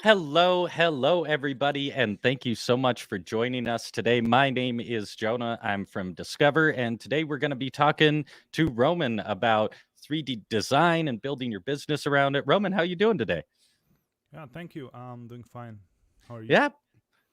Hello, everybody, and thank you so much for joining us today. My name is Jonah. I'm from Discover, and today we're going to be talking to Roman about 3D design and building your business around it. Roman, how you doing today? Yeah, thank you. I'm doing fine. How are you? Yeah,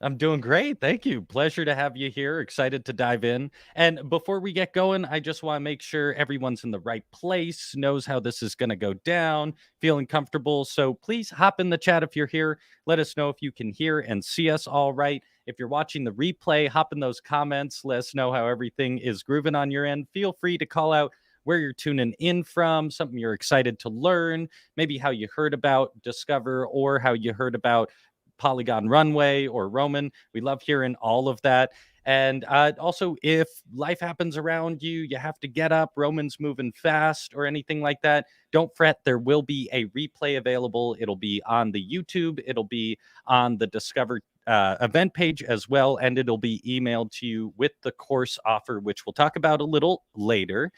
I'm doing great. Thank you. Pleasure to have you here. Excited to dive in. And before we get going, I just want to make sure everyone's in the right place, knows how this is going to go down, feeling comfortable. So please hop in the chat if you're here. Let us know if you can hear and see us all right. If you're watching the replay, hop in those comments. Let us know how everything is grooving on your end. Feel free to call out where you're tuning in from, something you're excited to learn, maybe how you heard about Discover or how you heard about Polygon Runway or Roman. We love hearing all of that. And also, if life happens around you, you have to get up, Roman's moving fast, or anything like that, don't fret. There will be a replay available. It'll be on the YouTube, it'll be on the Discover event page as well, and it'll be emailed to you with the course offer, which we'll talk about a little later.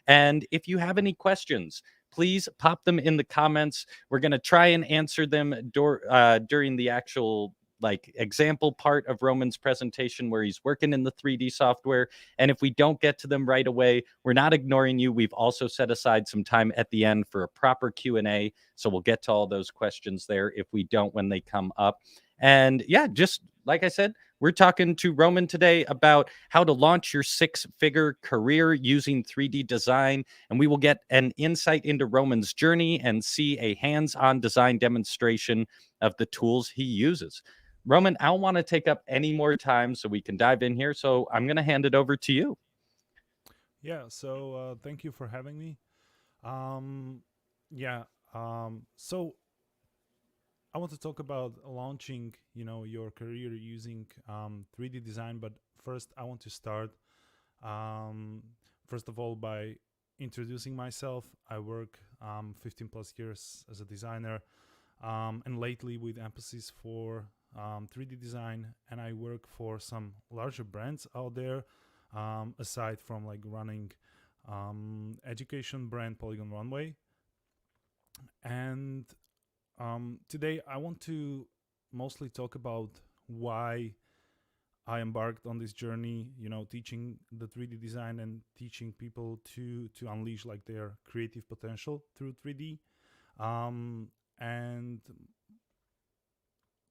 And if you have any questions, please pop them in the comments. We're going to try and answer them during the actual example part of Roman's presentation where he's working in the 3D software. And if we don't get to them right away, we're not ignoring you. We've also set aside some time at the end for a proper Q&A, so we'll get to all those questions there if we don't when they come up. And yeah, just like I said, we're talking to Roman today about how to launch your six-figure career using 3D design, and we will get an insight into Roman's journey and see a hands-on design demonstration of the tools he uses. Roman, I don't want to take up any more time so we can dive in here. So I'm going to hand it over to you. Yeah, thank you for having me. Um, yeah, so I want to talk about launching, your career using 3D design. But first, I want to start, um, first of all, by introducing myself. I work 15 plus years as a designer, and lately with emphasis for 3D design. And I work for some larger brands out there, aside from like running education brand Polygon Runway. And today I want to mostly talk about why I embarked on this journey, teaching the 3D design and teaching people to unleash like their creative potential through 3D. And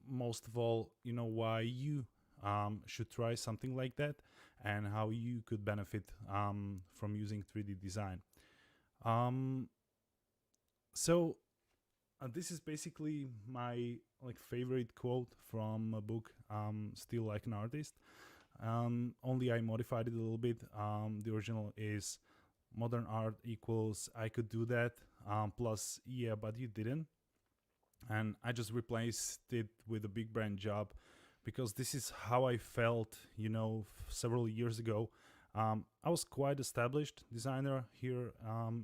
most of all, why you should try something like that and how you could benefit from using 3D design. Um, so this is basically my like favorite quote from a book, Still Like an Artist. Only I modified it a little bit. The original is modern art equals I could do that, plus yeah, but you didn't. And I just replaced it with a big brand job because this is how I felt, several years ago. I was quite established designer here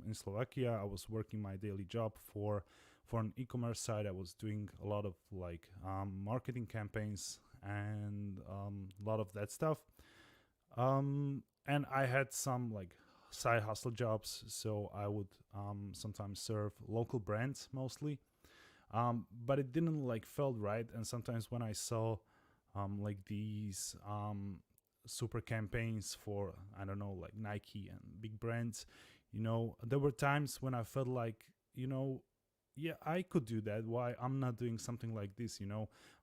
in Slovakia. I was working my daily job for an e-commerce site. I was doing a lot of like marketing campaigns and a lot of that stuff. And I had some like side hustle jobs, so I would sometimes serve local brands mostly, but it didn't like felt right. And sometimes when I saw like these super campaigns for, I don't know, like Nike and big brands, there were times when I felt like, yeah, I could do that, why I'm not doing something like this,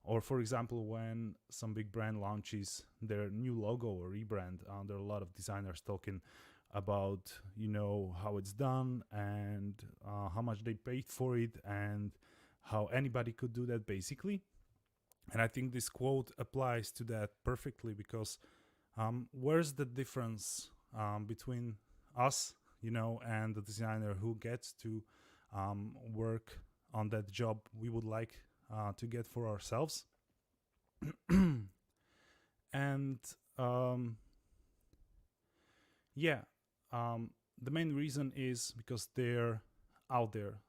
or for example, when some big brand launches their new logo or rebrand, there are a lot of designers talking about, how it's done and how much they paid for it and how anybody could do that basically. And I think this quote applies to that perfectly because where's the difference between us, and the designer who gets to work on that job we would like to get for ourselves? And yeah, the main reason is because they're out there.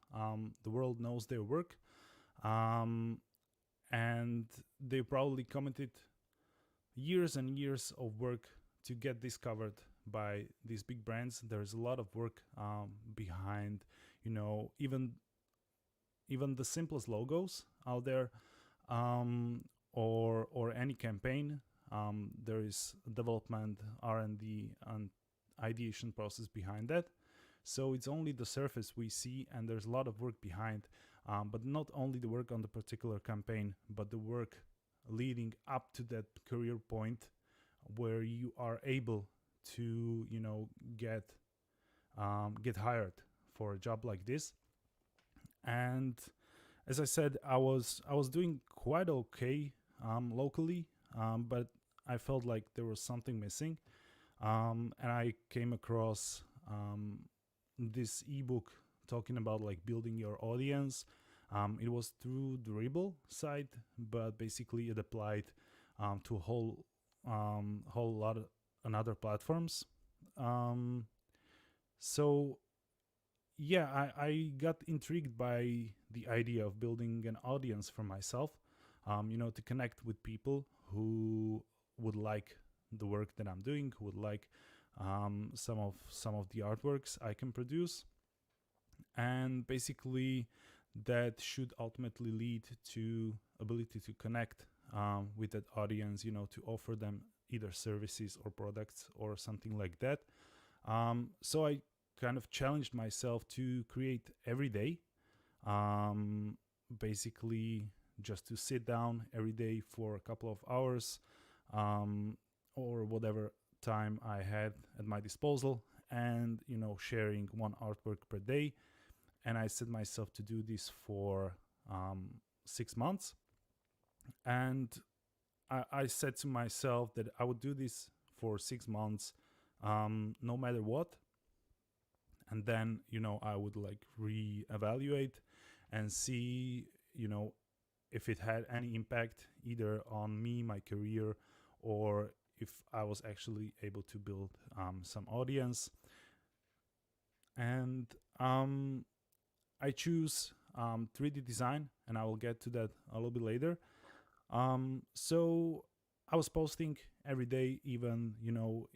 The world knows their work, um, and they probably committed years and years of work to get discovered by these big brands. There's a lot of work behind, even the simplest logos out there. um, or any campaign, there is development, R&D, and ideation process behind that. So it's only the surface we see, and there's a lot of work behind, but not only the work on the particular campaign, but the work leading up to that career point where you are able to, get hired for a job like this. And as I said, I was doing quite okay locally, but I felt like there was something missing, and I came across this ebook talking about like building your audience. It was through the Rebel site, but basically it applied to a whole lot of another platforms. Um, so yeah, I got intrigued by the idea of building an audience for myself, to connect with people who would like the work that I'm doing, who would like some of the artworks I can produce, and basically that should ultimately lead to ability to connect with that audience, to offer them either services or products or something like that. So I kind of challenged myself to create every day, um, basically just to sit down every day for a couple of hours, um, or whatever time I had at my disposal, and sharing one artwork per day. And I set myself to do this for 6 months, and I said to myself that I would do this for 6 months, no matter what, and then I would like reevaluate and see if it had any impact either on me, my career, or if I was actually able to build some audience. And I choose 3D design, and I will get to that a little bit later. So I was posting every day, even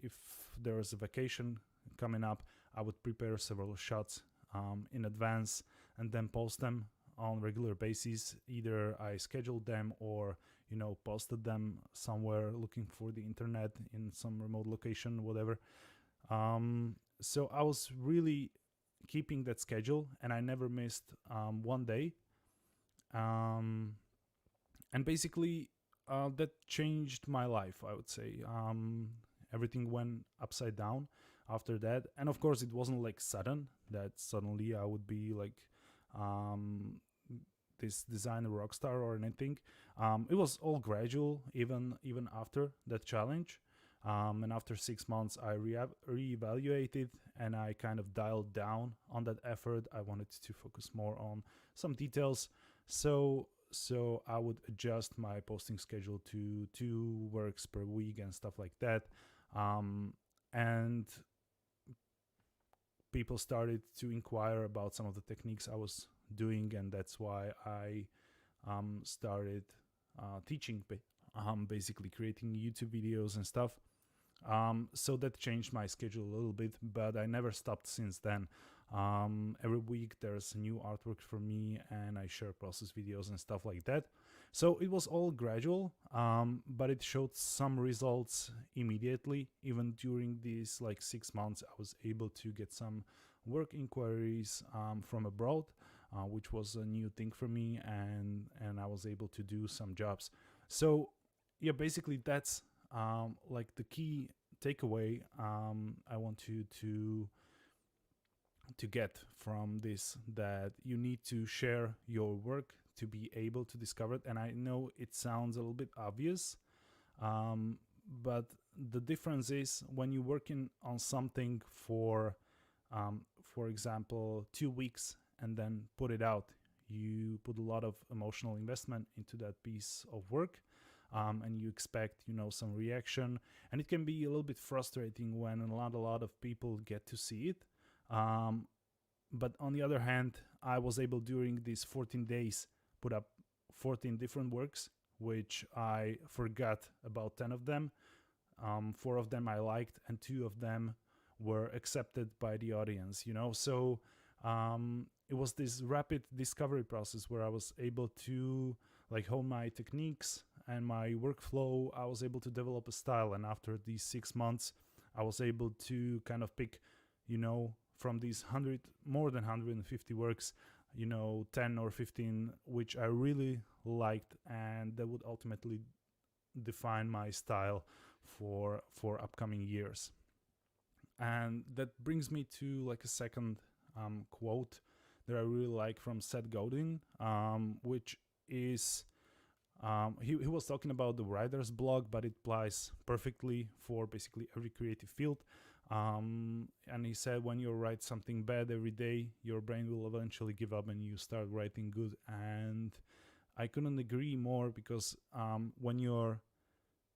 if there was a vacation coming up, I would prepare several shots in advance and then post them on regular basis. Either I scheduled them or posted them somewhere looking for the internet in some remote location, whatever. So I was really keeping that schedule, and I never missed one day. Um, and basically, that changed my life, I would say. Everything went upside down after that, and of course, it wasn't like sudden that suddenly I would be like um, this designer rock star or anything. It was all gradual, even after that challenge. And after 6 months, I reevaluated, and I kind of dialed down on that effort. I wanted to focus more on some details. So I would adjust my posting schedule to 2 works per week and stuff like that. And people started to inquire about some of the techniques I was doing, and that's why I started teaching, basically creating YouTube videos and stuff. So that changed my schedule a little bit, but I never stopped since then. Every week there's new artwork for me, and I share process videos and stuff like that. So it was all gradual, but it showed some results immediately. Even during these like 6 months, I was able to get some work inquiries from abroad, which was a new thing for me, and I was able to do some jobs. So yeah, basically that's like the key takeaway I want you to get from this, that you need to share your work to be able to discover it. And I know it sounds a little bit obvious, but the difference is when you're working on something for example 2 weeks and then put it out, you put a lot of emotional investment into that piece of work, and you expect some reaction, and it can be a little bit frustrating when a lot of people get to see it. But on the other hand, I was able during these 14 days put up 14 different works, which I forgot about 10 of them. 4 of them I liked, and 2 of them were accepted by the audience. So it was this rapid discovery process where I was able to like hone my techniques and my workflow, I was able to develop a style. And after these 6 months, I was able to kind of pick, from these 100, more than 150 works, 10 or 15 which I really liked, and that would ultimately define my style for upcoming years. And that brings me to like a second quote that I really like from Seth Godin, which is he was talking about the writer's block, but it applies perfectly for basically every creative field. And he said, when you write something bad every day, your brain will eventually give up and you start writing good. And I couldn't agree more, because when you're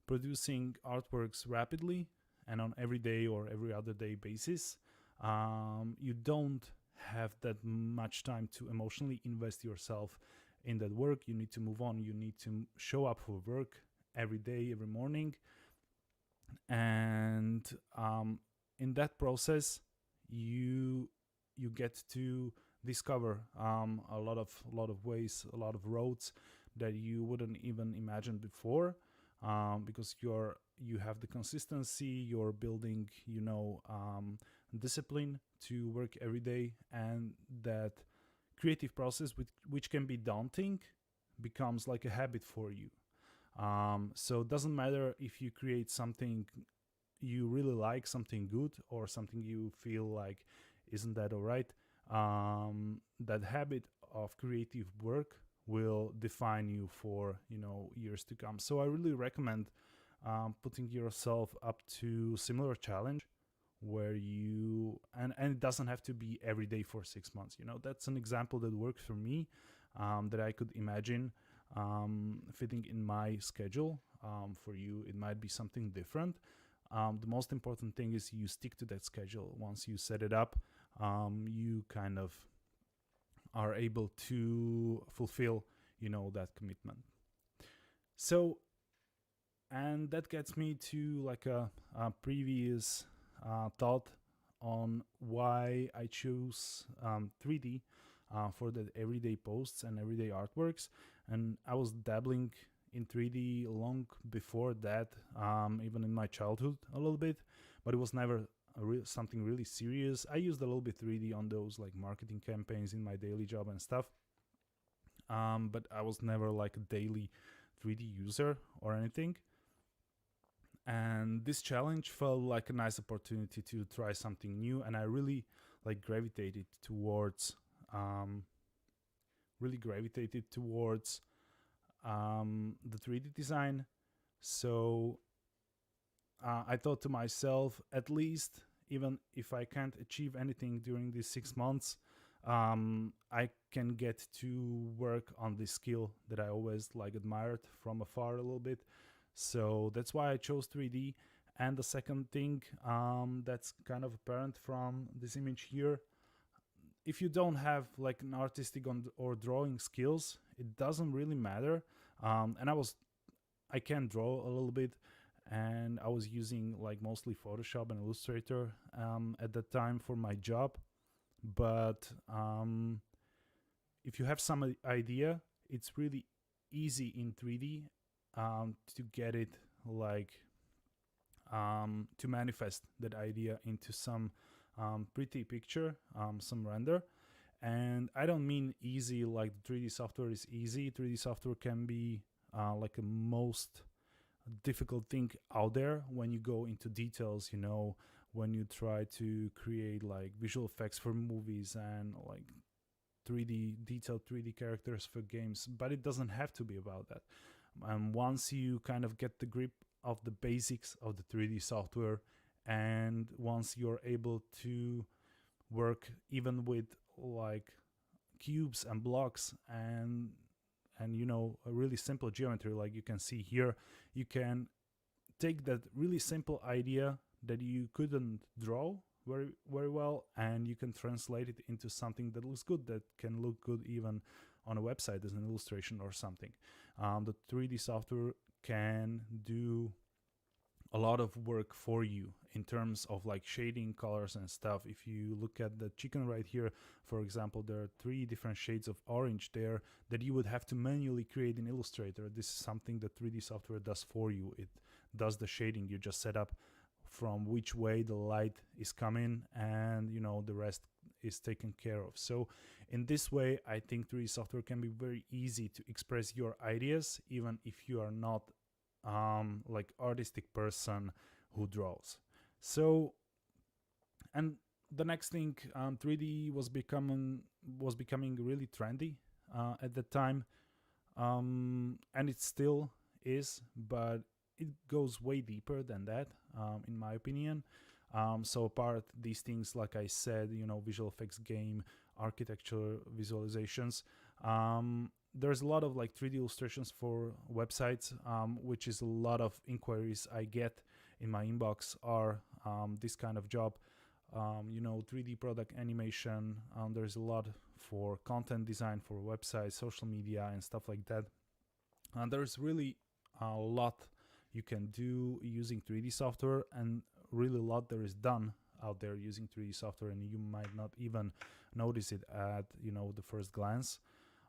producing artworks rapidly and on every day or every other day basis, you don't have that much time to emotionally invest yourself in that work. You need to move on. You need to show up for work every day, every morning. And in that process, you get to discover a lot of ways, a lot of roads that you wouldn't even imagine before, because you have the consistency, you're building discipline to work every day, and that creative process, which can be daunting, becomes like a habit for you. So it doesn't matter if you create something you really like, something good, or something you feel like isn't that all right. That habit of creative work will define you for years to come. So I really recommend putting yourself up to similar challenge, where you and it doesn't have to be every day for 6 months. That's an example that works for me, that I could imagine fitting in my schedule. For you, it might be something different. The most important thing is you stick to that schedule. Once you set it up, you kind of are able to fulfill that commitment. So, and that gets me to like a previous thought on why I choose 3D for the everyday posts and everyday artworks. And I was dabbling in 3D long before that, even in my childhood a little bit, but it was never something really serious. I used a little bit 3D on those like marketing campaigns in my daily job and stuff, but I was never like a daily 3D user or anything. And this challenge felt like a nice opportunity to try something new, and I really like gravitated towards the 3D design. So I thought to myself, at least, even if I can't achieve anything during these 6 months, I can get to work on this skill that I always like admired from afar a little bit. So that's why I chose 3D. And the second thing that's kind of apparent from this image here, if you don't have like an artistic or drawing skills, it doesn't really matter. And I can draw a little bit, and I was using like mostly Photoshop and Illustrator at that time for my job. But if you have some idea, it's really easy in 3D to get it like to manifest that idea into some pretty picture, some render. And I don't mean easy like 3D software is easy. 3D software can be like a most difficult thing out there when you go into details, when you try to create like visual effects for movies and like detailed 3D characters for games. But it doesn't have to be about that. Once you kind of get the grip of the basics of the 3D software, and once you're able to work even with like cubes and blocks and a really simple geometry, like you can see here, you can take that really simple idea that you couldn't draw very very well, and you can translate it into something that looks good, that can look good even on a website as an illustration or something. The 3D software can do a lot of work for you in terms of like shading, colors, and stuff. If you look at the chicken right here, for example, there are 3 different shades of orange there that you would have to manually create in Illustrator. This is something that 3D software does for you. It does the shading. You just set up from which way the light is coming, and the rest is taken care of. So in this way, I think 3D software can be very easy to express your ideas, even if you are not like artistic person who draws. So, and the next thing, 3D was becoming really trendy at the time, and it still is, but it goes way deeper than that, in my opinion. So apart these things, like I said, visual effects, game, architecture, visualizations. There's a lot of like 3D illustrations for websites, which is a lot of inquiries I get in my inbox are this kind of job. 3D product animation. There's a lot for content design for websites, social media, and stuff like that. And there's really a lot you can do using 3D software, and really a lot there is done out there using 3D software, and you might not even notice it at the first glance.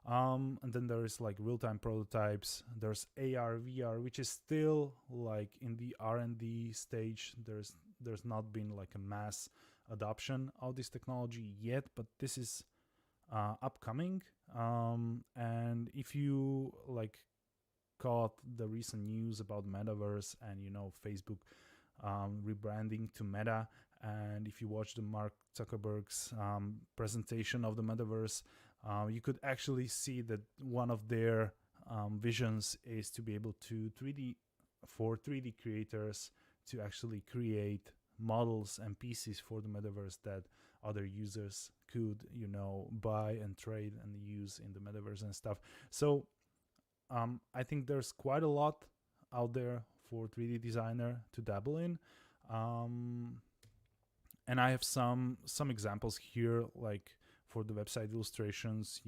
And then there is like real-time prototypes. There's AR, VR, which is still like in the R&D stage. There's not been like a mass adoption of this technology yet, but this is upcoming. And if you like caught the recent news about metaverse and Facebook rebranding to Meta, and if you watch the Mark Zuckerberg's presentation of the metaverse, you could actually see that one of their visions is to be able to 3D creators to actually create models and pieces for the metaverse that other users could buy and trade and use in the metaverse and stuff. So I think there's quite a lot out there for 3D designer to dabble in. And I have some examples here, like for the website illustrations,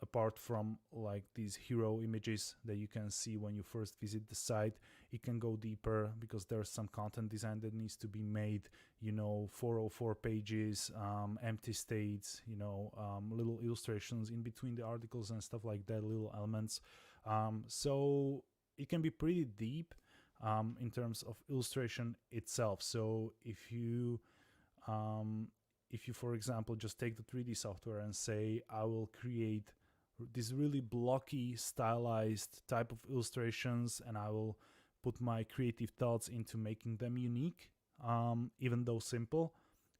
apart from like these hero images that you can see when you first visit the site, it can go deeper because there's some content design that needs to be made, 404 pages, empty states, little illustrations in between the articles and stuff like that, little elements. So it can be pretty deep in terms of illustration itself. So if you for example just take the 3D software and say I will create this really blocky stylized type of illustrations, and I will put my creative thoughts into making them unique, even though simple,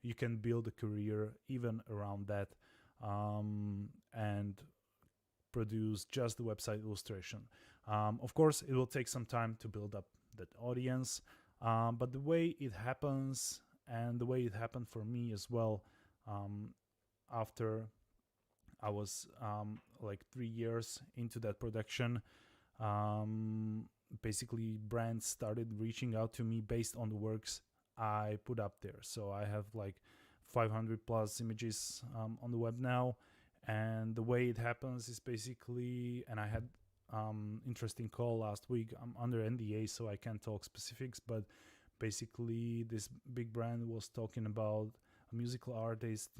you can build a career even around that, and produce just the website illustration. Of course, it will take some time to build up that audience, but the way it happens, and the way it happened for me as well, after I was like 3 years into that production, basically brands started reaching out to me based on the works I put up there. So I have like 500 plus images on the web now, and the way it happens is basically, and I had interesting call last week. I'm under NDA, so I can't talk specifics, but basically this big brand was talking about a musical artist,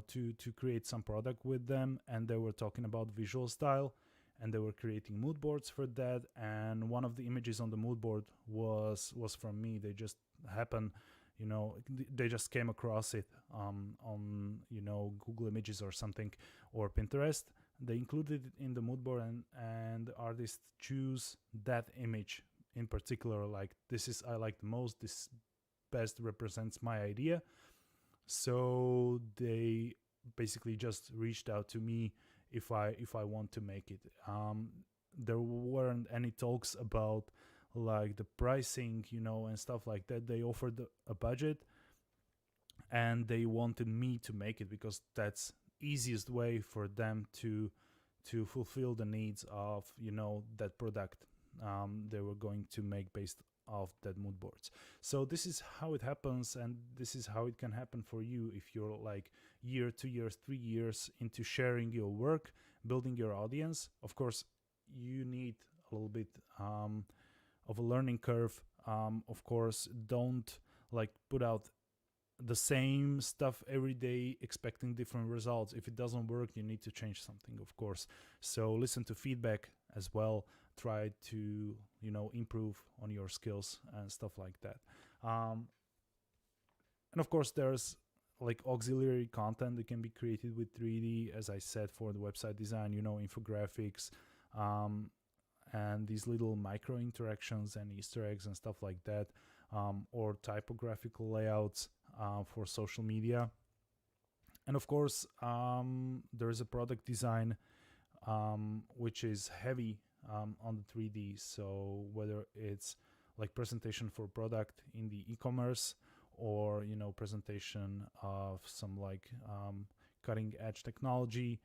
to create some product with them, and they were talking about visual style, and they were creating mood boards for that. And one of the images on the mood board was from me. They just happened, they just came across it on Google Images or something, or Pinterest. They included it in the mood board, and the artist choose that image in particular, like I like the most, this best represents my idea. So they basically just reached out to me if I want to make it. There weren't any talks about like the pricing, and stuff like that. They offered a budget, and they wanted me to make it because that's easiest way for them to fulfill the needs of that product they were going to make based off that mood boards. So this is how it happens, and this is how it can happen for you if you're like year, 2 years, 3 years into sharing your work, building your audience. Of course, you need a little bit of a learning curve. Of course, don't like put out the same stuff every day expecting different results. If it doesn't work, you need to change something, of course. So listen to feedback as well. Try to, improve on your skills and stuff like that. um, and of course, there's like auxiliary content that can be created with 3D, as I said, for the website design, infographics, um, and these little micro interactions and Easter eggs and stuff like that, or typographical layouts for social media. And of course, there is a product design, which is heavy on the 3D. So whether it's like presentation for product in the e-commerce, or presentation of some like cutting edge technology,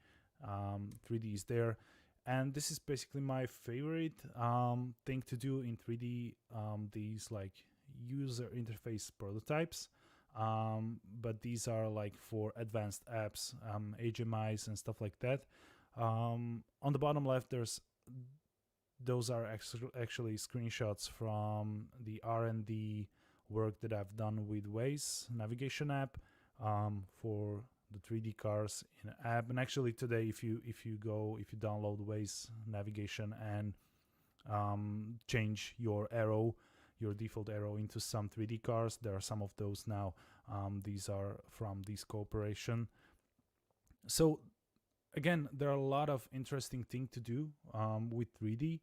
3D is there. And this is basically my favorite thing to do in 3D. These like user interface prototypes, but these are like for advanced apps, HMIs and stuff like that. On the bottom left, those are actually screenshots from the R&D work that I've done with Waze navigation app, for the 3D cars in an app. And actually today, if you download Waze navigation and change your default arrow into some 3D cars, there are some of those now. These are from this cooperation. So again, there are a lot of interesting things to do with 3D,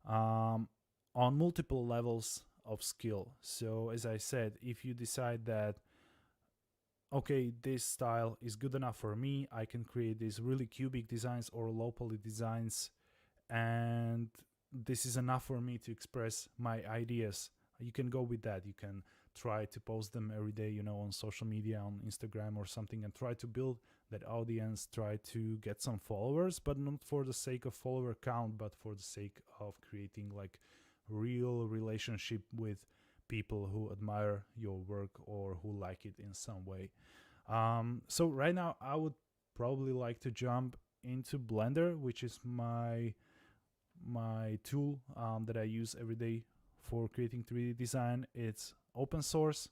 um, on multiple levels of skill. So as I said, if you decide that, okay, this style is good enough for me, I can create these really cubic designs or low poly designs, and this is enough for me to express my ideas. You can go with that. You can try to post them every day, on social media, on Instagram or something, and try to build that audience, try to get some followers, but not for the sake of follower count, but for the sake of creating like real relationship with people who admire your work or who like it in some way. So right now I would probably like to jump into Blender, which is my tool that I use every day for creating 3D design. It's open source,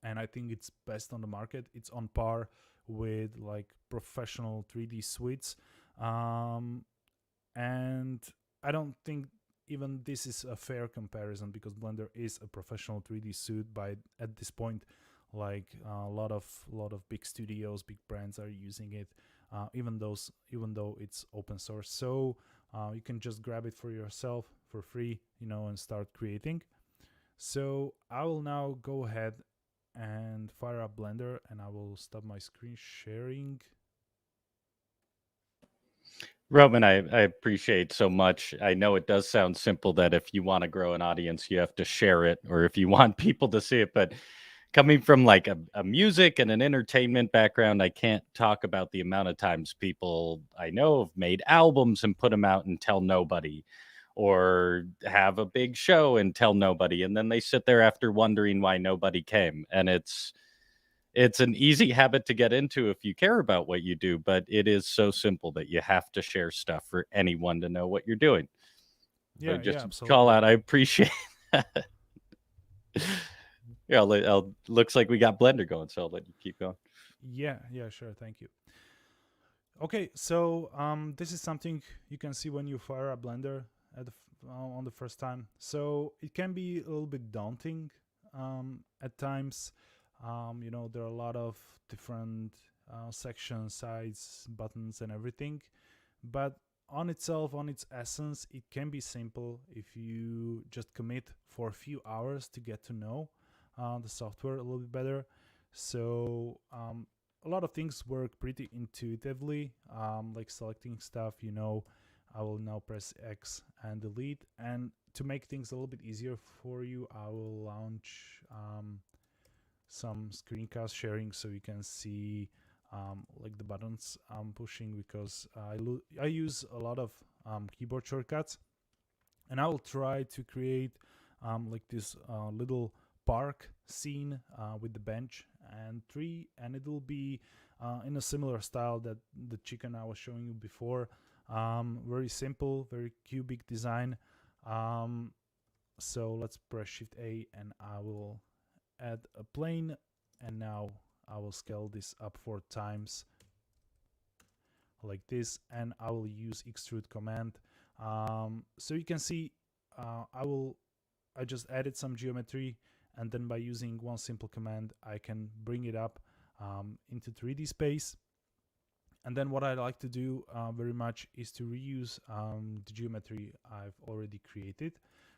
and I think it's best on the market. It's on par with like professional 3D suites, um, and I don't think even this is a fair comparison, because Blender is a professional 3D suite by at this point. Like a lot of big studios, big brands are using it, even though it's open source. So you can just grab it for yourself for free, and start creating. So I will now go ahead and fire up Blender, and I will stop my screen sharing. Roman, I appreciate so much. I know it does sound simple that if you want to grow an audience, you have to share it, or if you want people to see it. But coming from like a music and an entertainment background, I can't talk about the amount of times people I know have made albums and put them out and tell nobody, or have a big show and tell nobody. And then they sit there after wondering why nobody came. And it's an easy habit to get into if you care about what you do, but it is so simple that you have to share stuff for anyone to know what you're doing. So Yeah, yeah, just call absolutely. out. I appreciate that. Yeah, looks like we got Blender going, so I'll let you keep going. Yeah, yeah, sure. Thank you. Okay, so this is something you can see when you fire a Blender on the first time. So it can be a little bit daunting at times. There are a lot of different sections, sides, buttons, and everything. But on itself, on its essence, it can be simple if you just commit for a few hours to get to know the software a little bit better. So a lot of things work pretty intuitively, like selecting stuff. I will now press X and delete. And to make things a little bit easier for you, I will launch some screencast sharing so you can see like the buttons I'm pushing, because I use a lot of keyboard shortcuts, and I will try to create like this little park scene with the bench and tree, and it will be in a similar style that the chicken I was showing you before. Very simple, very cubic design. So let's press Shift A, and I will add a plane, and now I will scale this up 4 times like this, and I will use extrude command. So you can see I just added some geometry, and then by using one simple command I can bring it up into 3D space. And then what I like to do very much is to reuse the geometry I've already created.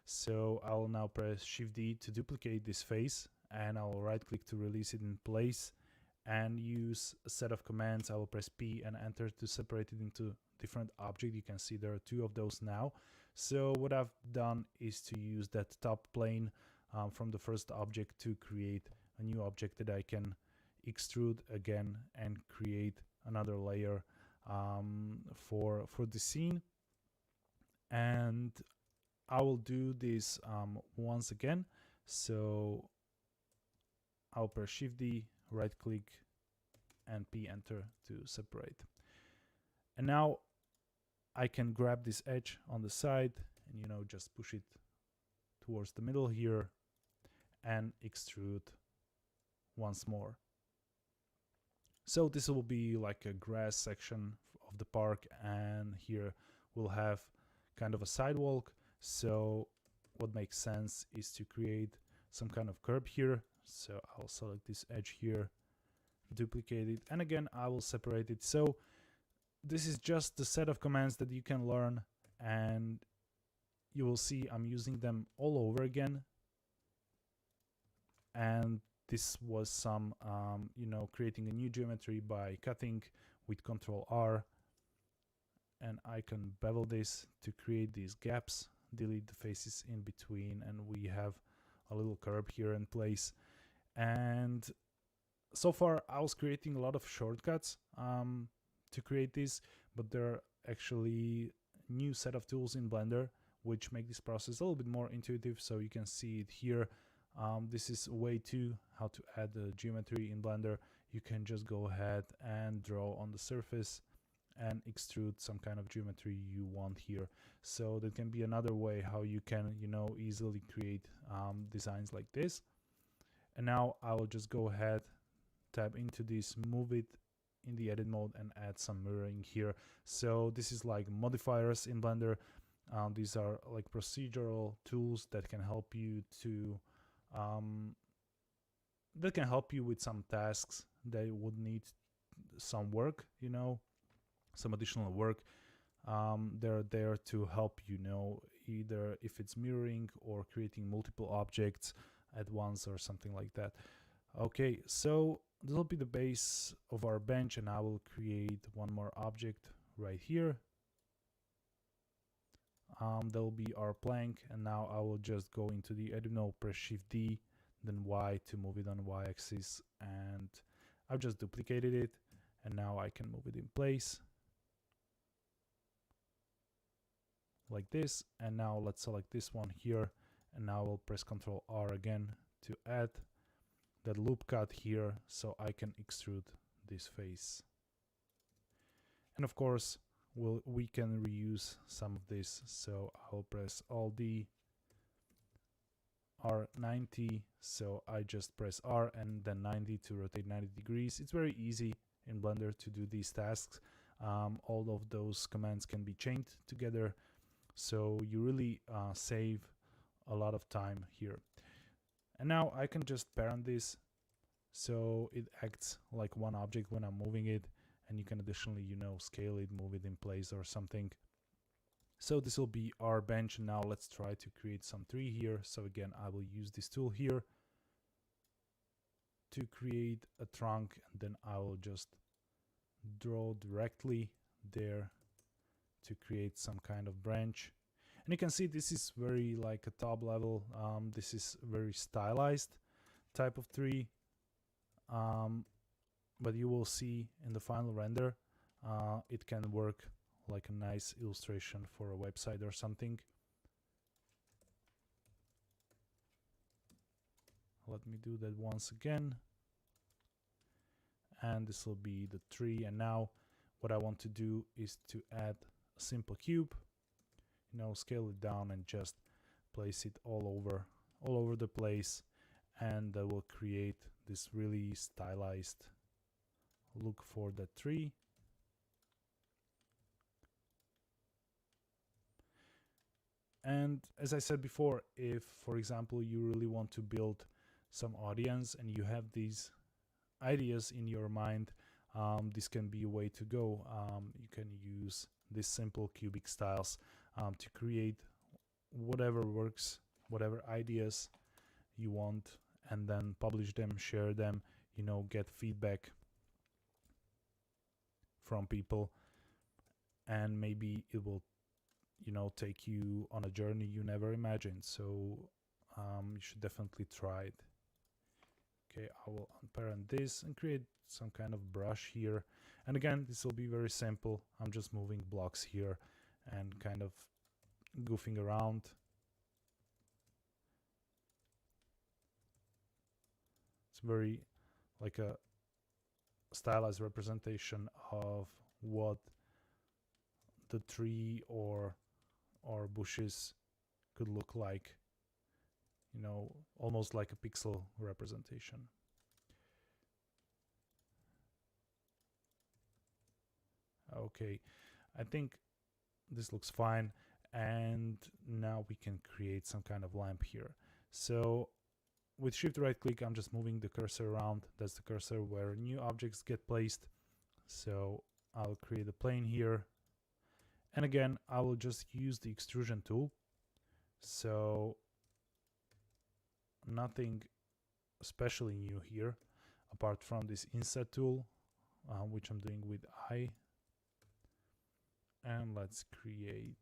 So I'll now press Shift D to duplicate this face, and I'll right click to release it in place and use a set of commands. I will press P and enter to separate it into different objects. You can see there are 2 of those now. So what I've done is to use that top plane from the first object to create a new object that I can extrude again and create another layer for the scene. And I will do this once again. So I'll press Shift D, right click, and P enter to separate. And now I can grab this edge on the side and just push it towards the middle here and extrude once more. So this will be like a grass section of the park, and here we'll have kind of a sidewalk. So what makes sense is to create some kind of curb here. So I'll select this edge here, duplicate it, and again I will separate it. So this is just the set of commands that you can learn, and you will see I'm using them all over again. And this was some creating a new geometry by cutting with Ctrl R, and I can bevel this to create these gaps, delete the faces in between, and we have a little curve here in place. And so far I was creating a lot of shortcuts to create this, but there are actually new set of tools in Blender which make this process a little bit more intuitive. So you can see it here. This is way 2 how to add the geometry in Blender. You can just go ahead and draw on the surface and extrude some kind of geometry you want here. So that can be another way how you can easily create designs like this. And now I will just go ahead, tab into this, move it in the edit mode, and add some mirroring here. So this is like modifiers in Blender. These are like procedural tools that can help you to with some tasks that would need some work, some additional work. They're there to help either if it's mirroring or creating multiple objects at once or something like that. Okay, so this will be the base of our bench, and I will create one more object right here. That will be our plank, and now I will just go into the edit mode, press Shift D, then Y to move it on Y-axis, and I've just duplicated it, and now I can move it in place like this. And now let's select this one here, and now I'll press Ctrl R again to add that loop cut here so I can extrude this face. And of course we can reuse some of this, so I'll press Alt D, R90, so I just press R and then 90 to rotate 90 degrees. It's very easy in Blender to do these tasks. All of those commands can be chained together, so you really save a lot of time here. And now I can just parent this so it acts like one object when I'm moving it, and you can additionally scale it, move it in place or something. So this will be our bench. Now let's try to create some tree here. So again, I will use this tool here to create a trunk, and then I will just draw directly there to create some kind of branch. And you can see this is very like a top level. This is very stylized type of tree, but you will see in the final render it can work like a nice illustration for a website or something. Let me do that once again, and this will be the tree. And now what I want to do is to add a simple cube, scale it down and just place it all over the place. and that will create this really stylized look for the tree. And as I said before, if, for example, you really want to build some audience and you have these ideas in your mind, this can be a way to go. You can use these simple cubic styles to create whatever works, whatever ideas you want, and then publish them, share them, get feedback from people, and maybe it will take you on a journey you never imagined. So you should definitely try it. Okay, I will unparent this and create some kind of brush here, and again, this will be very simple. I'm just moving blocks here and kind of goofing around. It's very like a stylized representation of what the tree or bushes could look like, almost like a pixel representation. Okay, I think this looks fine, and now we can create some kind of lamp here. So with shift right click, I'm just moving the cursor around. That's the cursor where new objects get placed. So I'll create a plane here, and again I will just use the extrusion tool. So nothing especially new here apart from this inset tool, which I'm doing with I. And let's create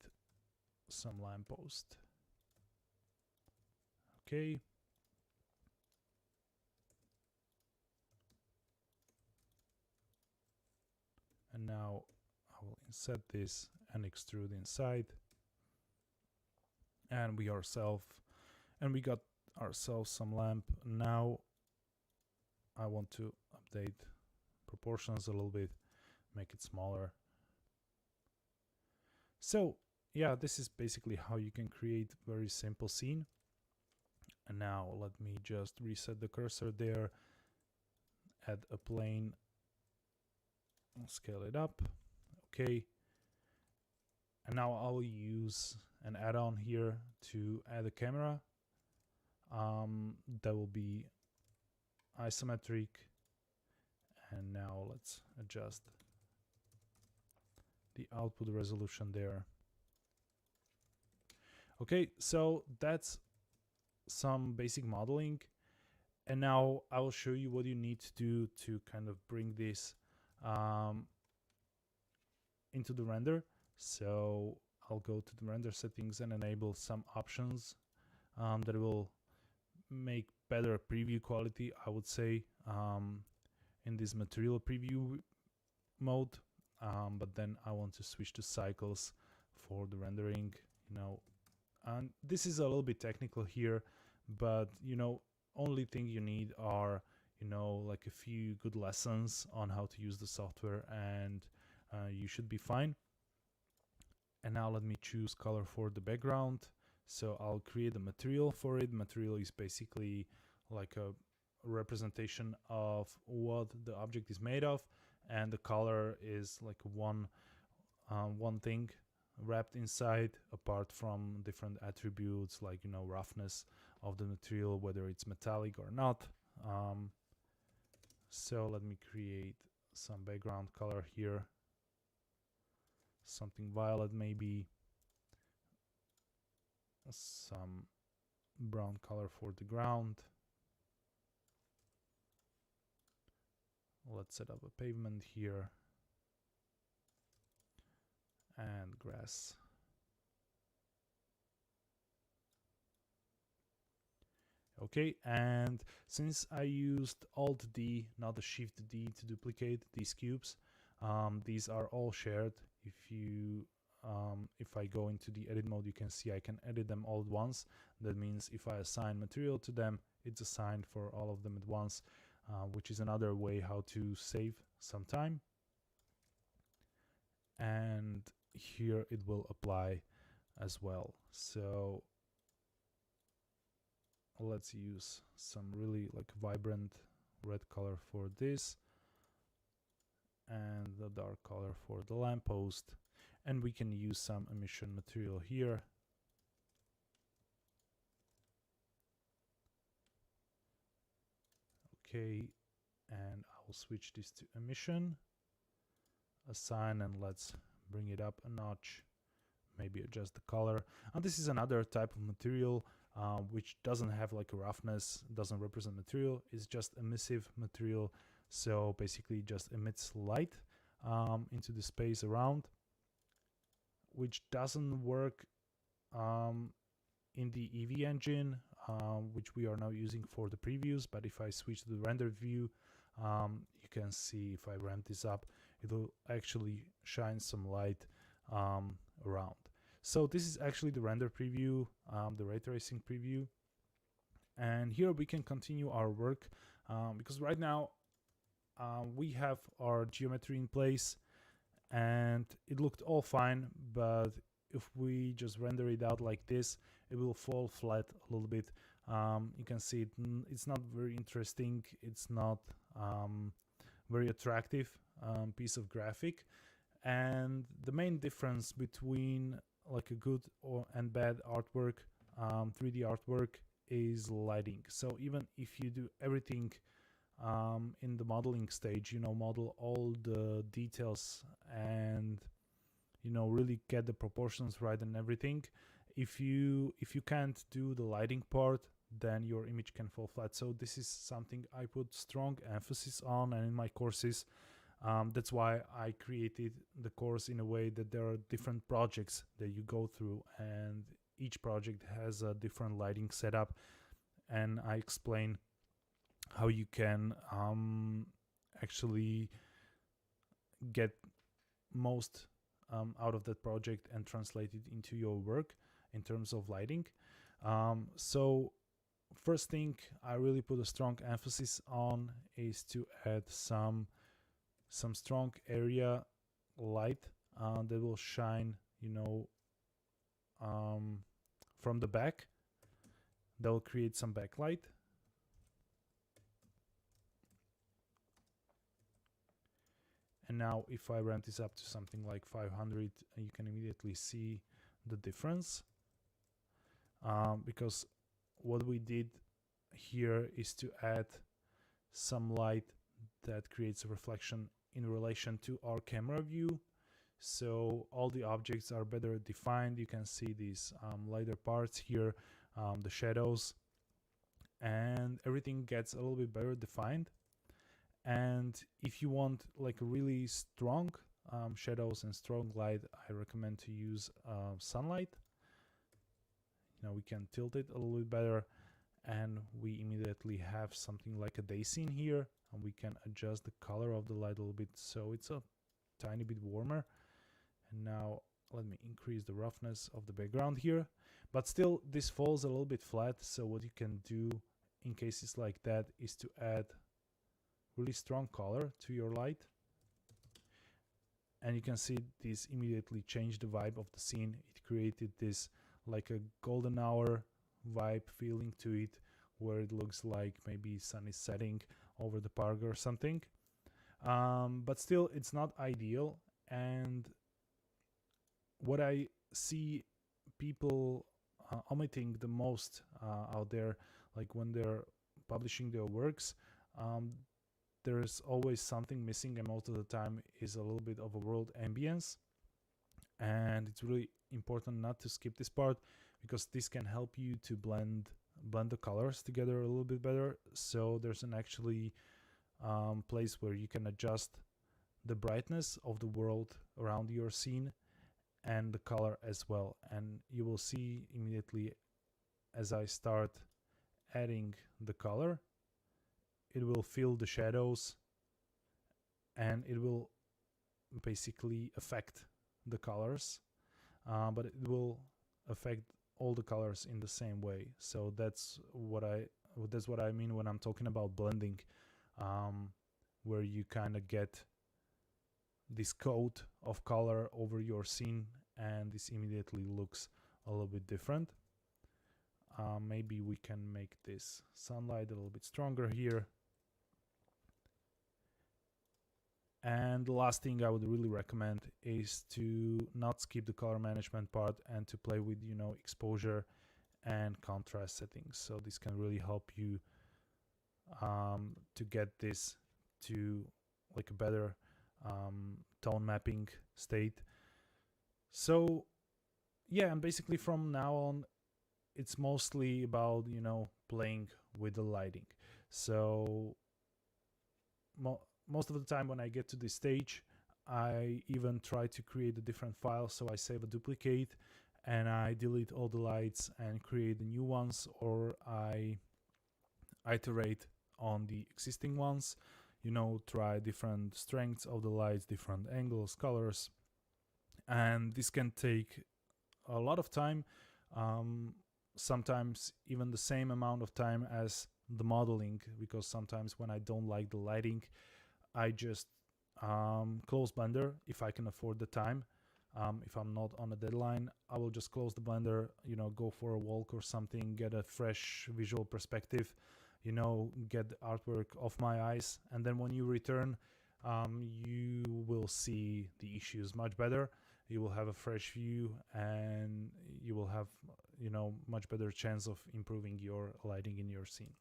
some lamppost. Okay, and now I will inset this and extrude inside, and we got ourselves some lamp. Now I want to update proportions a little bit, make it smaller. So yeah, this is basically how you can create very simple scene. And now let me just reset the cursor there, add a plane, scale it up. Okay, and now I'll use an add-on here to add a camera. That will be isometric, and now let's adjust the output resolution there. Okay, so that's some basic modeling, and now I will show you what you need to do to kind of bring this into the render. So I'll go to the render settings and enable some options that will make better preview quality, I would say, in this material preview mode. But then I want to switch to cycles for the rendering, and this is a little bit technical here, but only thing you need are like a few good lessons on how to use the software, and you should be fine. And now let me choose color for the background. So I'll create a material for it. Material is basically like a representation of what the object is made of, and the color is like one thing wrapped inside, apart from different attributes like roughness of the material, whether it's metallic or not. So let me create some background color here, something violet, maybe some brown color for the ground. Let's set up a pavement here and grass. Okay, and since I used Alt D, not the Shift D, to duplicate these cubes, these are all shared. If I go into the edit mode, you can see I can edit them all at once. That means if I assign material to them, it's assigned for all of them at once, which is another way how to save some time. And here it will apply as well. So let's use some really like vibrant red color for this, and the dark color for the lamppost, and we can use some emission material here. Okay, and I'll switch this to emission, assign, and let's bring it up a notch, maybe adjust the color. And this is another type of material which doesn't have like a roughness, doesn't represent material, it's just emissive material, so basically just emits light into the space around, which doesn't work in the EV engine, which we are now using for the previews. But if I switch to the render view, you can see if I ramp this up, it will actually shine some light around. So this is actually the render preview, the ray tracing preview. And here we can continue our work because right now we have our geometry in place and it looked all fine, but if we just render it out like this, it will fall flat a little bit. You can see it's not very interesting, it's not very attractive piece of graphic. And the main difference between like a good and bad artwork, 3D artwork, is lighting. So even if you do everything in the modeling stage, model all the details and really get the proportions right and everything, if you can't do the lighting part, then your image can fall flat. So this is something I put strong emphasis on, and in my courses, that's why I created the course in a way that there are different projects that you go through, and each project has a different lighting setup, and I explain how you can actually get most out of that project and translate it into your work in terms of lighting. So first thing I really put a strong emphasis on is to add some strong area light that will shine, from the back. That will create some backlight. And now if I ramp this up to something like 500, you can immediately see the difference, because what we did here is to add some light that creates a reflection in relation to our camera view. So all the objects are better defined. You can see these lighter parts here, the shadows, and everything gets a little bit better defined. And if you want like a really strong shadows and strong light, I recommend to use sunlight. We can tilt it a little bit better, and we immediately have something like a day scene here, and we can adjust the color of the light a little bit so it's a tiny bit warmer. And now let me increase the roughness of the background here, but still this falls a little bit flat. So what you can do in cases like that is to add really strong color to your light, and you can see this immediately changed the vibe of the scene. It created this like a golden hour vibe feeling to it, where it looks like maybe sun is setting over the park or something, but still it's not ideal. And what I see people omitting the most out there, like when they're publishing their works, there's always something missing, and most of the time is a little bit of a world ambience. And it's really important not to skip this part, because this can help you to blend the colors together a little bit better. So there's an actually place where you can adjust the brightness of the world around your scene and the color as well. And you will see immediately as I start adding the color, it will fill the shadows and it will basically affect the colors, but it will affect all the colors in the same way. So that's what I mean when I'm talking about blending, where you kind of get this coat of color over your scene, and this immediately looks a little bit different. Maybe we can make this sunlight a little bit stronger here. And the last thing I would really recommend is to not skip the color management part and to play with, exposure and contrast settings. So this can really help you to get this to like a better tone mapping state. So yeah, and basically from now on, it's mostly about playing with the lighting. So most of the time when I get to this stage, I even try to create a different file. So I save a duplicate and I delete all the lights and create the new ones, or I iterate on the existing ones, try different strengths of the lights, different angles, colors. And this can take a lot of time, sometimes even the same amount of time as the modeling, because sometimes when I don't like the lighting, I just close Blender if I can afford the time. If I'm not on a deadline, I will just close the Blender, go for a walk or something, get a fresh visual perspective, get the artwork off my eyes. And then when you return, you will see the issues much better. You will have a fresh view and you will have, much better chance of improving your lighting in your scene.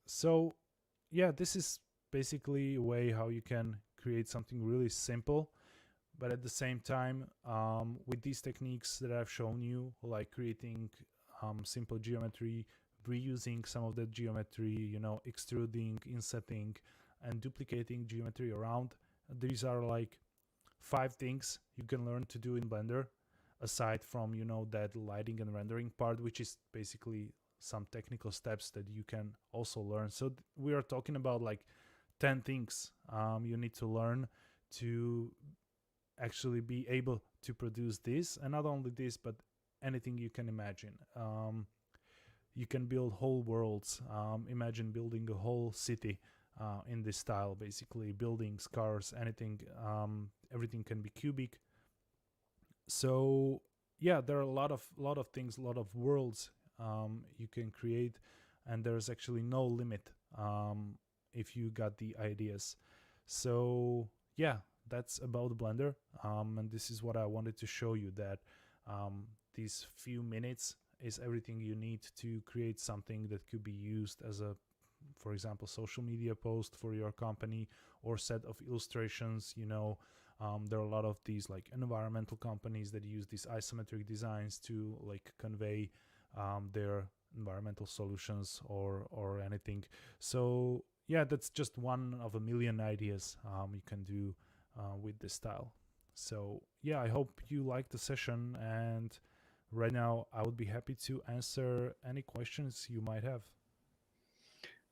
So yeah, this is basically a way how you can create something really simple, but at the same time, with these techniques that I've shown you, like creating simple geometry, reusing some of that geometry, extruding, insetting, and duplicating geometry around, these are like 5 things you can learn to do in Blender, aside from that lighting and rendering part, which is basically some technical steps that you can also learn. So we are talking about like 10 things you need to learn to actually be able to produce this. And not only this, but anything you can imagine. You can build whole worlds. Imagine building a whole city in this style, basically buildings, cars, anything. Everything can be cubic. So yeah, there are a lot of things, a lot of worlds you can create, and there's actually no limit if you got the ideas. So yeah, that's about Blender, and this is what I wanted to show you, that these few minutes is everything you need to create something that could be used as a, for example, social media post for your company, or set of illustrations. There are a lot of these like environmental companies that use these isometric designs to like convey their environmental solutions or anything. So yeah, that's just one of a million ideas you can do with this style. So yeah, I hope you liked the session, and right now I would be happy to answer any questions you might have.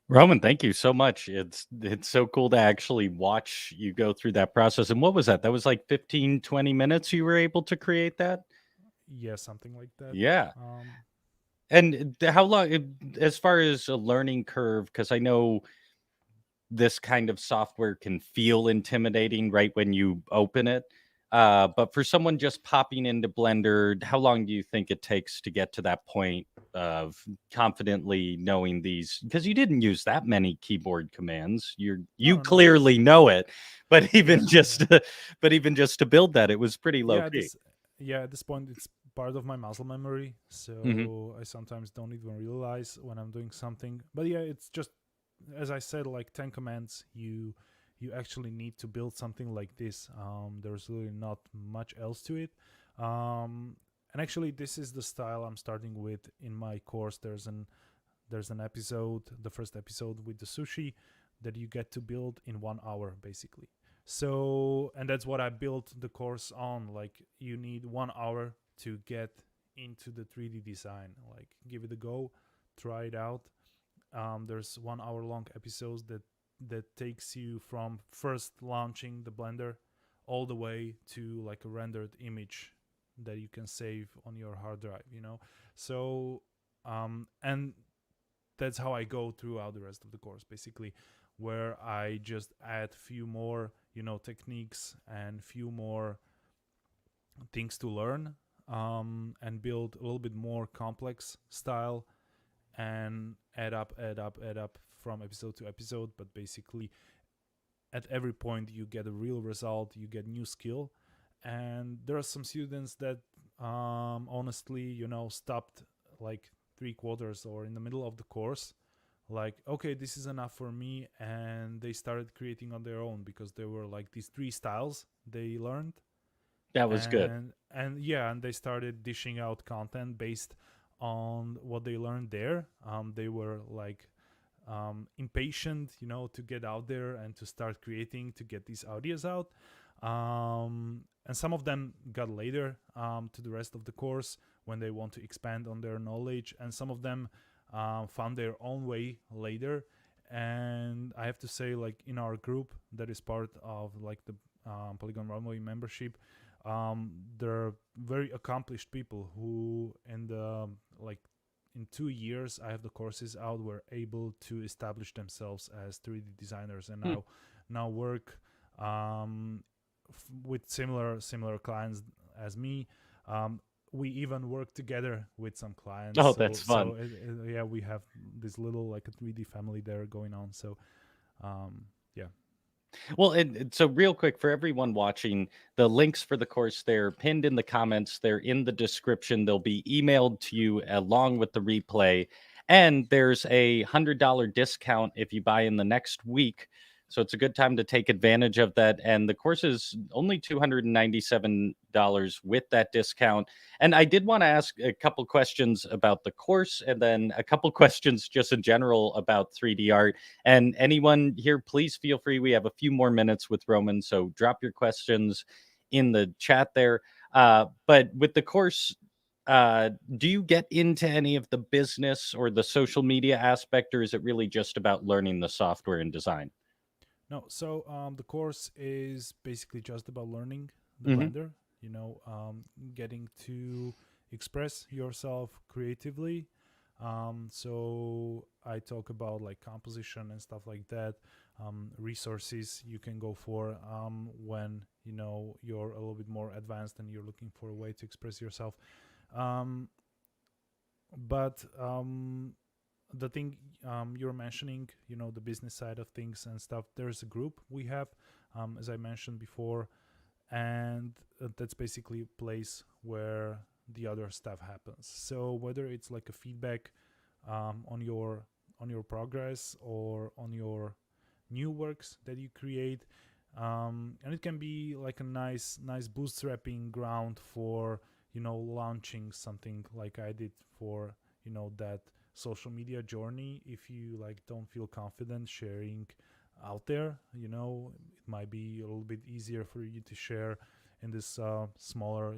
Roman, thank you so much. It's so cool to actually watch you go through that process. And what was that? That was like 15, 20 minutes you were able to create that? Yeah, something like that. Yeah. um And how long, as far as a learning curve, because I know this kind of software can feel intimidating right when you open it. But for someone just popping into Blender, how long do you think it takes to get to that point of confidently knowing these? Because you didn't use that many keyboard commands. You no, no, it's clearly know it, but even yeah, just yeah. but even just to build that, it was pretty low Yeah, key. at this point it's part of my muscle memory, Hmm. so I sometimes don't even realize when I'm doing something. But yeah, it's just, as I said, like 10 commands. You actually need to build something like this. There's really not much else to it. And actually, this is the style I'm starting with in my course. There's an episode, the first episode with the sushi, that you get to build in 1 hour basically. So, and that's what I built the course on. Like, you need 1 hour to get into the 3D design. Like, give it a go, try it out. There's 1 hour long episodes that takes you from first launching the Blender all the way to like a rendered image that you can save on your hard drive. So and that's how I go throughout the rest of the course, basically, where I just add few more, techniques and few more things to learn. and build a little bit more complex style, and add up from episode to episode. But basically, at every point, you get a real result, you get new skill. And there are some students that honestly, stopped like 3 quarters or in the middle of the course, like, okay, this is enough for me, and they started creating on their own because there were like these three styles they learned. That was good. And yeah, and they started dishing out content based on what they learned there. They were like impatient, to get out there and to start creating, to get these ideas out. And some of them got later to the rest of the course when they want to expand on their knowledge, and some of them found their own way later. And I have to say, like, in our group that is part of like the Polygon Runway membership, there are very accomplished people who in the like in 2 years I have the courses out, were able to establish themselves as 3D designers, and Hmm. now work with similar clients as me. We even work together with some clients. Oh, So that's fun. yeah, we have this little like a 3D family there going on. So yeah. Well, and so real quick for everyone watching, the links for the course, they're pinned in the comments, they're in the description, they'll be emailed to you along with the replay. And there's $100 discount if you buy in the next week. So it's a good time to take advantage of that. And the course is only $297 with that discount. And I did want to ask a couple questions about the course, and then a couple questions just in general about 3D art. And anyone here, please feel free. We have a few more minutes with Roman, so drop your questions in the chat there. But with the course, do you get into any of the business or the social media aspect, or is it really just about learning the software and design? No, so the course is basically just about learning the Hmm. Blender, getting to express yourself creatively. So I talk about like composition and stuff like that, resources you can go for when you're a little bit more advanced and you're looking for a way to express yourself. Um, but the thing you're mentioning, the business side of things and stuff, there's a group we have, as I mentioned before, and that's basically a place where the other stuff happens. So whether it's like a feedback on your progress or on your new works that you create, and it can be like a nice bootstrapping ground for launching something like I did for that social media journey. If you like don't feel confident sharing out there, it might be a little bit easier for you to share in this smaller,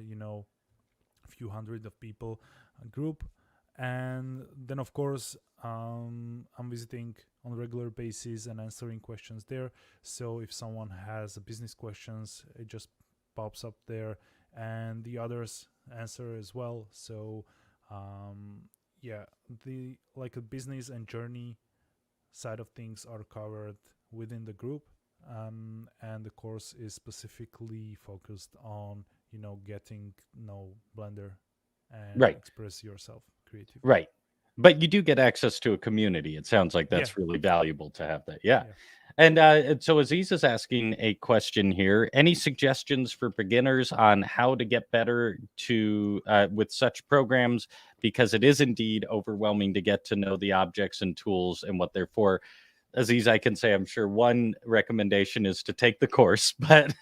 few hundred of people group. And then of course, I'm visiting on a regular basis and answering questions there. So if someone has a business questions, it just pops up there, and the others answer as well. So yeah, the like a business and journey side of things are covered within the group, and the course is specifically focused on getting know Blender and Right. express yourself creatively. Right. But you do get access to a community. It sounds like Yeah, that's really valuable to have that. Yeah. yeah. And so Aziz is asking a question here. Any suggestions for beginners on how to get better to with such programs? Because it is indeed overwhelming to get to know the objects and tools and what they're for. Aziz, I can say I'm sure one recommendation is to take the course, but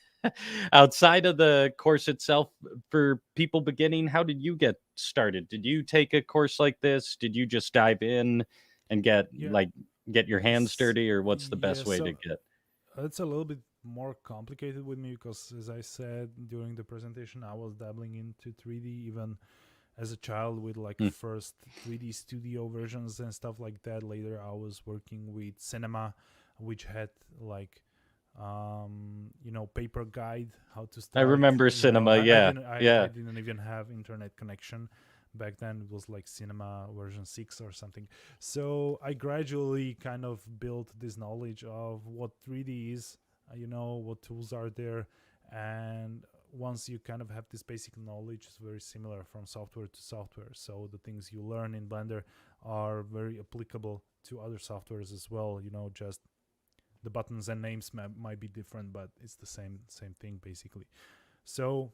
outside of the course itself, for people beginning, how did you get started? Did you take a course like this? Did you just dive in and Yeah. get your hands dirty, or what's the Yeah, best way to so get? it's a little bit more complicated with me because, as I said during the presentation, I was dabbling into 3D even as a child with like Mm, first 3D studio versions and stuff like that. Later, I was working with Cinema, which had like paper guide how to I start. remember cinema. Yeah, I yeah. didn't even have internet connection back then. It was like Cinema version 6 or something. So I gradually kind of built this knowledge of what 3D is, what tools are there, and once you kind of have this basic knowledge, it's very similar from software to software. So the things you learn in Blender are very applicable to other softwares as well. Just the buttons and names might be different, but it's the same thing basically. So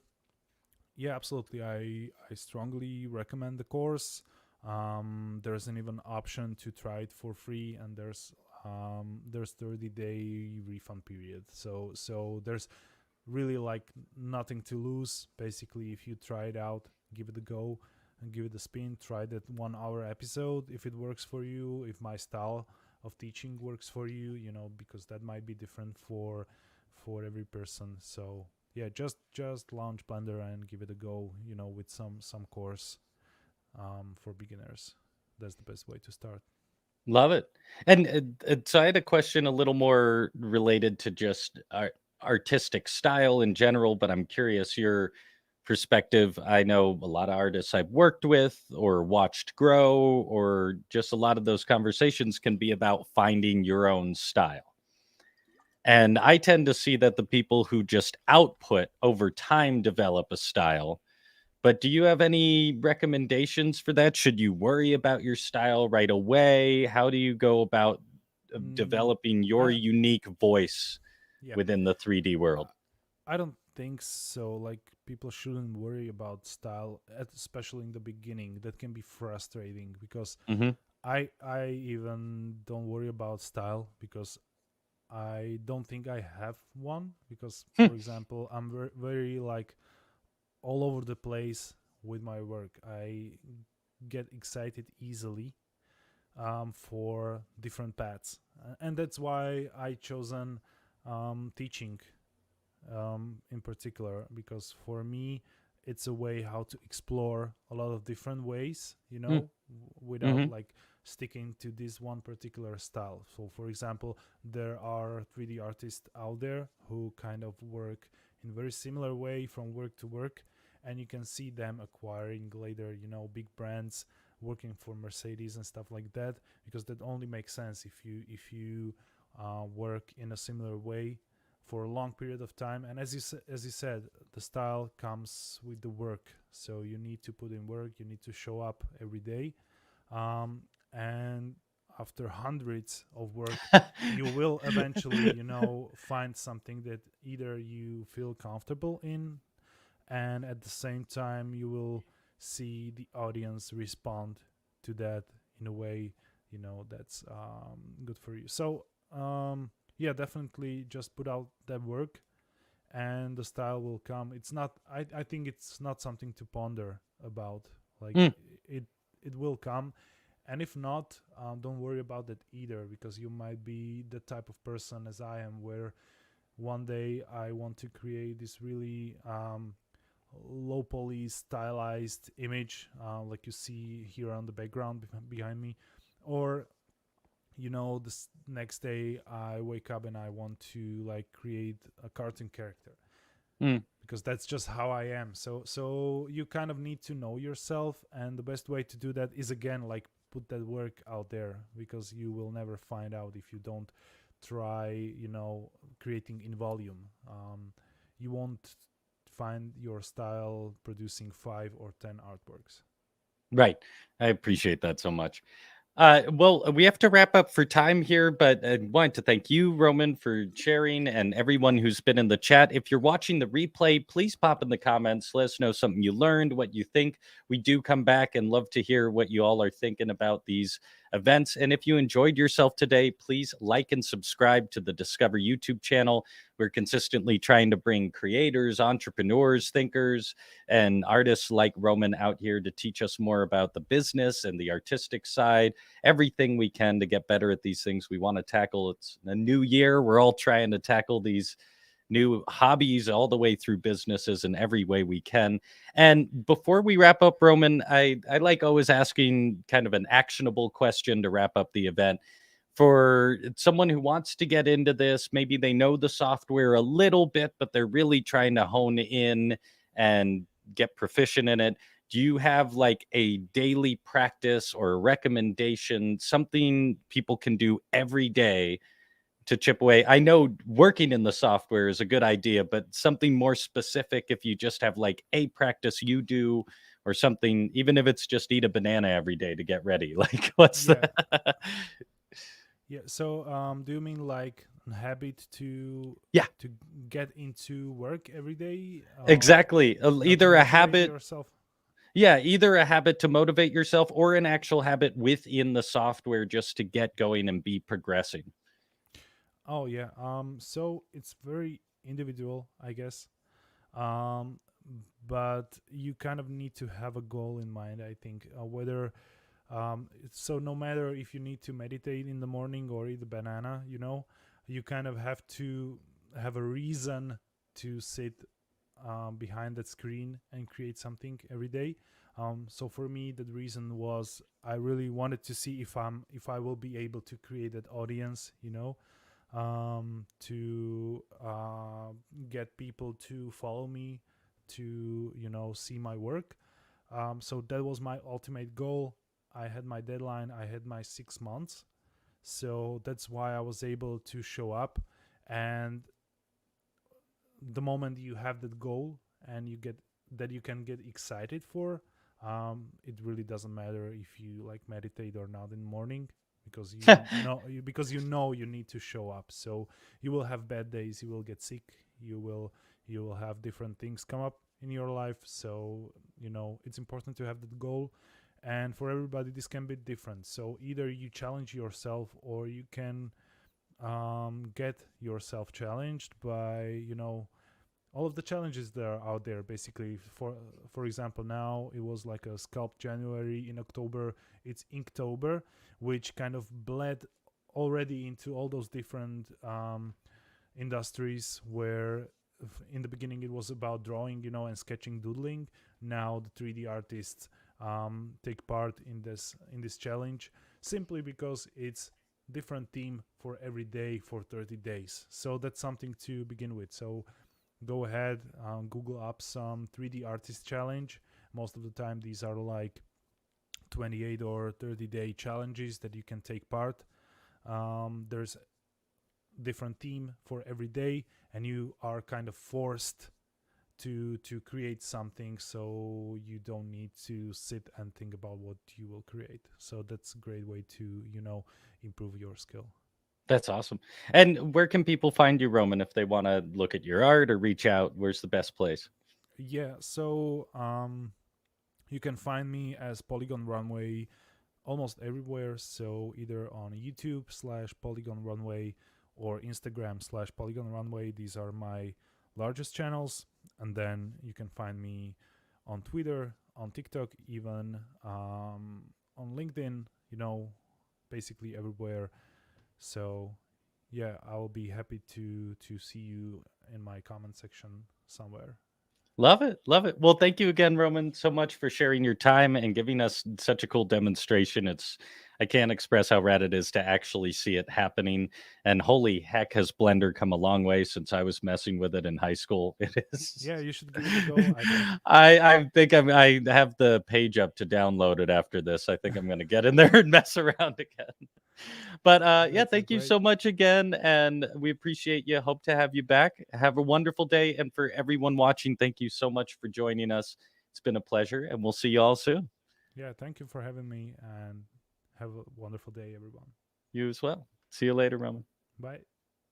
yeah, absolutely. I strongly recommend the course. There's an even option to try it for free, and there's 30-day refund period. So there's really like nothing to lose basically if you try it out, give it a go and give it a spin. Try that 1 hour episode if it works for you, if my style of teaching works for you, because that might be different for every person. So yeah, just launch Blender and give it a go, with some course for beginners. That's the best way to start. Love it. And so I had a question a little more related to just artistic style in general, but I'm curious your perspective. I know a lot of artists I've worked with or watched grow, or just a lot of those conversations can be about finding your own style. And I tend to see that the people who just output over time develop a style. But do you have any recommendations for that? Should you worry about your style right away? How do you go about mm, developing your I unique voice Yeah, within the 3D world? I don't think so. Like, people shouldn't worry about style, especially in the beginning. That can be frustrating because Hmm. I even don't worry about style because I don't think I have one. Because, for example, I'm very like all over the place with my work. I get excited easily for different paths, and that's why I chosen teaching in particular, because for me it's a way how to explore a lot of different ways, without Hmm. like sticking to this one particular style. So for example, there are 3D artists out there who kind of work in very similar way from work to work, and you can see them acquiring later, big brands, working for Mercedes and stuff like that, because that only makes sense if you work in a similar way for a long period of time. And as you said, the style comes with the work, so you need to put in work, you need to show up every day, and after hundreds of work, you will eventually, find something that either you feel comfortable in, and at the same time you will see the audience respond to that in a way, that's good for you. So yeah, definitely just put out that work and the style will come. It's not, I think it's not something to ponder about. Like, Mm. it will come. And if not, don't worry about that either, because you might be the type of person as I am, where one day I want to create this really low poly stylized image, like you see here on the background behind me, or this next day I wake up and I want to like create a cartoon character, Mm. because that's just how I am. So you kind of need to know yourself, and the best way to do that is, again, like, put that work out there, because you will never find out if you don't try, creating in volume. You won't find your style producing 5 or 10 artworks. Right. I appreciate that so much. Well, we have to wrap up for time here, but I wanted to thank you, Roman, for sharing, and everyone who's been in the chat. If you're watching the replay, please pop in the comments. Let us know something you learned, what you think. We do come back and love to hear what you all are thinking about these events. And if you enjoyed yourself today, please like and subscribe to the Discover YouTube channel. We're consistently trying to bring creators, entrepreneurs, thinkers, and artists like Roman out here to teach us more about the business and the artistic side, everything we can to get better at these things we want to tackle. It's a new year. We're all trying to tackle these new hobbies all the way through businesses in every way we can. And before we wrap up, Roman, I like always asking kind of an actionable question to wrap up the event. For someone who wants to get into this, maybe they know the software a little bit, but they're really trying to hone in and get proficient in it. Do you have like a daily practice or a recommendation, something people can do every day to chip away. I know working in the software is a good idea, but something more specific, if you just have like a practice you do or something, even if it's just eat a banana every day to get ready. Like, what's the Yeah, yeah. So, do you mean like a habit yeah, to get into work every day, exactly. to Either a motivate habit, yourself? yeah, either a habit to motivate yourself or an actual habit within the software just to get going and be progressing. Oh yeah. So it's very individual, I guess. Um, but you kind of need to have a goal in mind. I think whether so no matter if you need to meditate in the morning or eat a banana, you kind of have to have a reason to sit behind that screen and create something every day. So for me, the reason was I really wanted to see if I will be able to create that audience, to get people to follow me, to see my work. So that was my ultimate goal. I had my deadline. I had my 6 months. So that's why I was able to show up. And the moment you have that goal and you get that you can get excited for, it really doesn't matter if you like meditate or not in the morning, because you know you need to show up. So you will have bad days, you will get sick, you will have different things come up in your life. So it's important to have that goal. And for everybody this can be different, so either you challenge yourself or you can get yourself challenged by all of the challenges that are out there. Basically, for example, now it was like a sculpt January. In October it's Inktober, which kind of bled already into all those different industries where in the beginning it was about drawing, and sketching, doodling. Now the 3D artists take part in this challenge, simply because it's different theme for every day for 30 days. So that's something to begin with. So go ahead, Google up some 3D artist challenge. Most of the time these are like 28 or 30-day challenges that you can take part. There's different theme for every day, and you are kind of forced to create something, so you don't need to sit and think about what you will create. So that's a great way to improve your skill. That's awesome. And where can people find you, Roman, if they want to look at your art or reach out? Where's the best place? Yeah, so you can find me as Polygon Runway almost everywhere. So either on YouTube/Polygon Runway or Instagram/Polygon Runway. These are my largest channels. And then you can find me on Twitter, on TikTok, even on LinkedIn, basically everywhere. So yeah, I will be happy to see you in my comment section somewhere. Love it. Love it. Well, thank you again, Roman, so much for sharing your time and giving us such a cool demonstration. I can't express how rad it is to actually see it happening. And holy heck, has Blender come a long way since I was messing with it in high school. It is. Yeah, you should give it a go, I think. I have the page up to download it after this. I think I'm going to get in there and mess around again. But yeah, That's thank you great. so much again, and we appreciate you. Hope to have you back. Have a wonderful day, and for everyone watching, thank you so much for joining us. It's been a pleasure, and we'll see you all soon. Yeah, thank you for having me, and have a wonderful day, everyone. You as well. See you later, Roman. Bye.